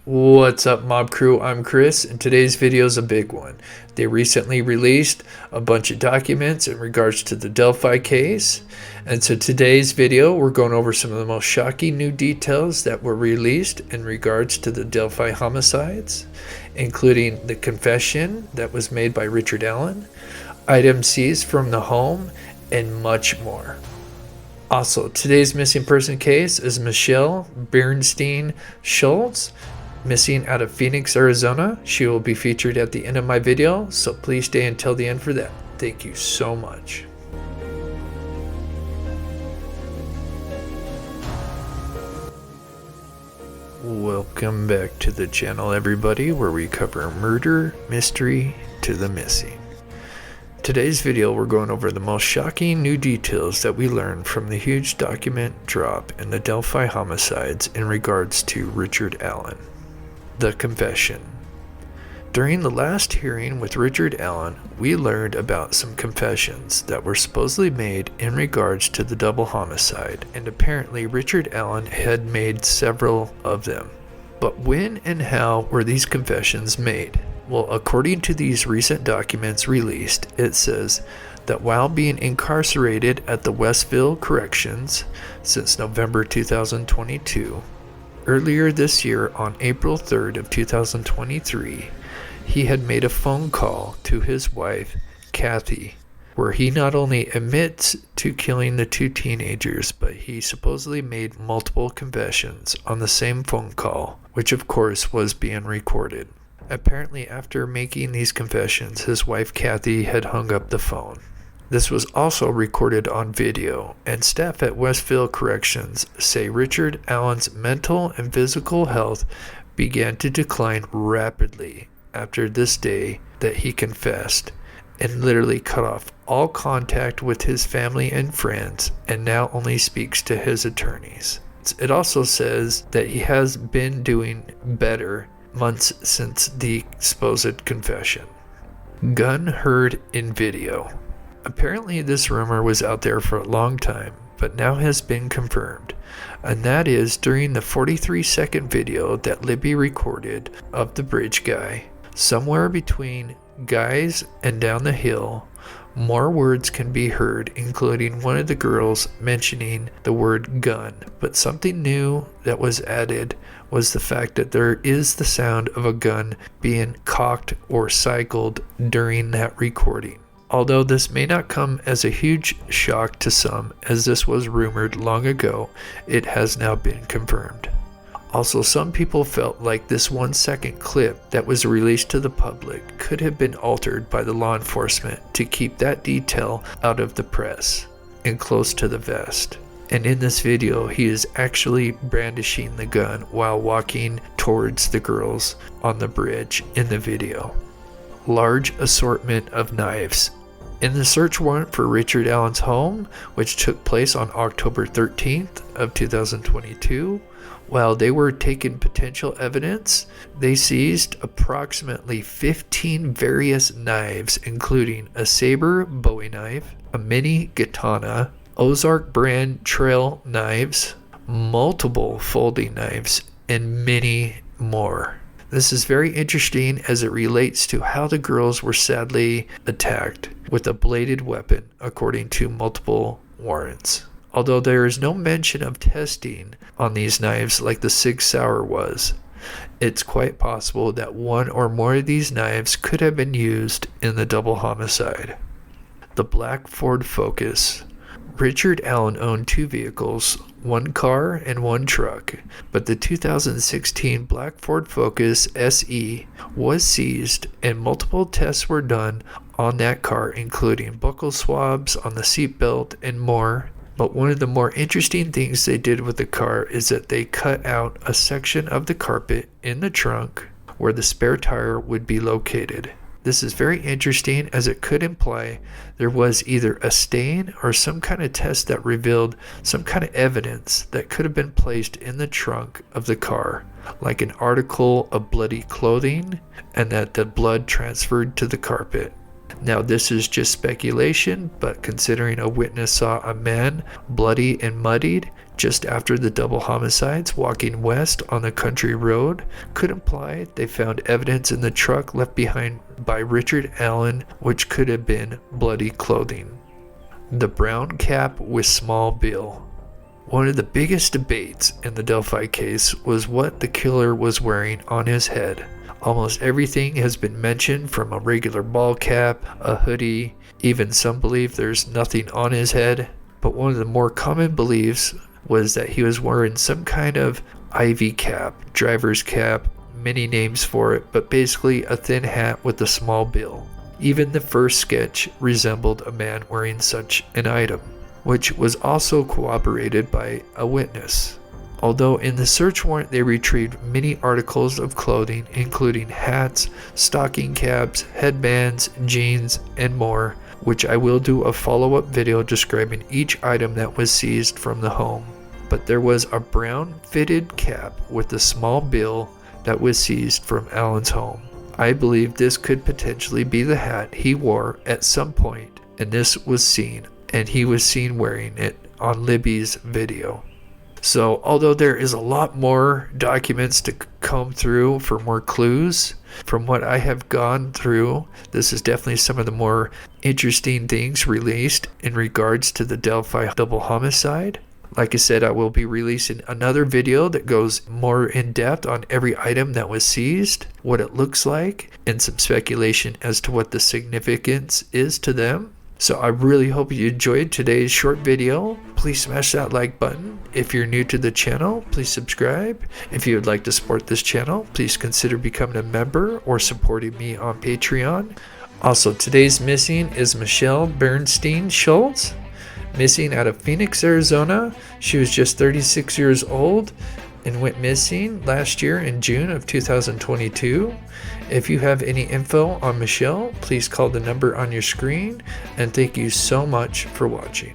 What's up, Mob Crew? I'm Chris, and today's video is a big one. They recently released a bunch of documents in regards to the Delphi case, and so today's video we're going over some of the most shocking new details that were released in regards to the Delphi homicides, including the confession that was made by Richard Allen, items seized from the home, and much more. Also, today's missing person case is Michelle Bernstein Schultz, missing out of Phoenix, Arizona. She will be featured at the end of my video, so please stay until the end for that. Thank you so much. Welcome back to the channel, everybody, where we cover murder, mystery, to the missing. Today's video we're going over the most shocking new details that we learned from the huge document drop in the Delphi homicides in regards to Richard Allen. The confession. During the last hearing with Richard Allen, we learned about some confessions that were supposedly made in regards to the double homicide, and apparently Richard Allen had made several of them. But when and how were these confessions made? Well, according to these recent documents released, it says that while being incarcerated at the Westville Corrections since November 2022, earlier this year on April 3rd of 2023, he had made a phone call to his wife, Kathy, where he not only admits to killing the two teenagers, but he supposedly made multiple confessions on the same phone call, which of course was being recorded. Apparently, after making these confessions, his wife Kathy had hung up the phone. This was also recorded on video, and staff at Westville Corrections say Richard Allen's mental and physical health began to decline rapidly after this day that he confessed, and literally cut off all contact with his family and friends, and now only speaks to his attorneys. It also says that he has been doing better months since the supposed confession. Gun heard in video. Apparently this rumor was out there for a long time, but now has been confirmed, and that is during the 43-second video that Libby recorded of the bridge guy. Somewhere between guys and down the hill, more words can be heard, including one of the girls mentioning the word gun, but something new that was added was the fact that there is the sound of a gun being cocked or cycled during that recording. Although this may not come as a huge shock to some, as this was rumored long ago, it has now been confirmed. Also, some people felt like this 1-second clip that was released to the public could have been altered by the law enforcement to keep that detail out of the press and close to the vest. And in this video, he is actually brandishing the gun while walking towards the girls on the bridge in the video. Large assortment of knives. In the search warrant for Richard Allen's home, which took place on October 13th of 2022, while they were taking potential evidence, they seized approximately 15 various knives, including a saber Bowie knife, a mini katana, Ozark brand trail knives, multiple folding knives, and many more. This is very interesting as it relates to how the girls were sadly attacked with a bladed weapon, according to multiple warrants. Although there is no mention of testing on these knives like the Sig Sauer was, it's quite possible that one or more of these knives could have been used in the double homicide. The black Ford Focus. Richard Allen owned two vehicles, one car and one truck, but the 2016 black Ford Focus SE was seized and multiple tests were done on that car, including buckle swabs on the seatbelt and more. But one of the more interesting things they did with the car is that they cut out a section of the carpet in the trunk where the spare tire would be located. This is very interesting as it could imply there was either a stain or some kind of test that revealed some kind of evidence that could have been placed in the trunk of the car, like an article of bloody clothing, and that the blood transferred to the carpet. Now this is just speculation, but considering a witness saw a man bloody and muddied just after the double homicides, walking west on a country road, could imply they found evidence in the truck left behind by Richard Allen, which could have been bloody clothing. The brown cap with small bill. One of the biggest debates in the Delphi case was what the killer was wearing on his head. Almost everything has been mentioned, from a regular ball cap, a hoodie, even some believe there's nothing on his head. But one of the more common beliefs was that he was wearing some kind of ivy cap, driver's cap, many names for it, but basically a thin hat with a small bill. Even the first sketch resembled a man wearing such an item, which was also corroborated by a witness. Although in the search warrant they retrieved many articles of clothing, including hats, stocking caps, headbands, jeans, and more, which I will do a follow-up video describing each item that was seized from the home. But there was a brown fitted cap with a small bill that was seized from Allen's home. I believe this could potentially be the hat he wore at some point, and this was seen, and he was seen wearing it on Libby's video. So although there is a lot more documents to comb through for more clues, from what I have gone through, this is definitely some of the more interesting things released in regards to the Delphi double homicide. Like I said, I will be releasing another video that goes more in depth on every item that was seized, what it looks like, and some speculation as to what the significance is to them. So I really hope you enjoyed today's short video. Please smash that like button. If you're new to the channel, please subscribe. If you would like to support this channel, please consider becoming a member or supporting me on Patreon. Also, today's missing is Michelle Bernstein Schultz, missing out of Phoenix, Arizona. She was just 36 years old and went missing last year in June of 2022. If you have any info on Michelle, please call the number on your screen, and thank you so much for watching.